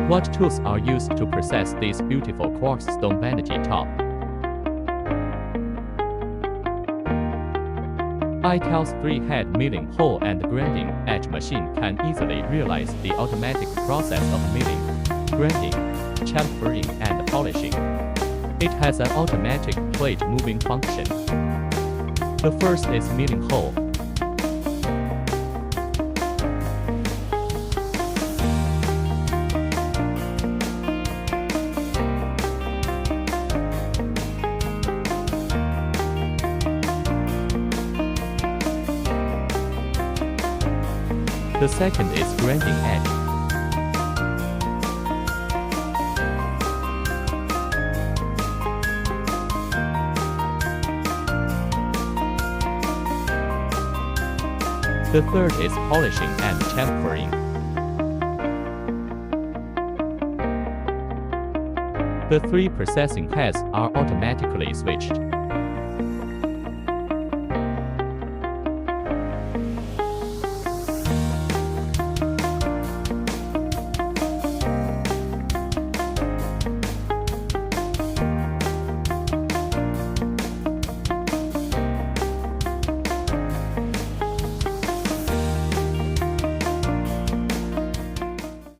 What tools are used to process this beautiful quartz stone vanity top? AiTao's 3-head milling, hole and grinding edge machine can easily realize the automatic process of milling, grinding, chamfering and polishing. It has an automatic plate moving function. The first is milling hole. The second is grinding edge. The third is polishing and chamfering. The 3 processing heads are automatically switched.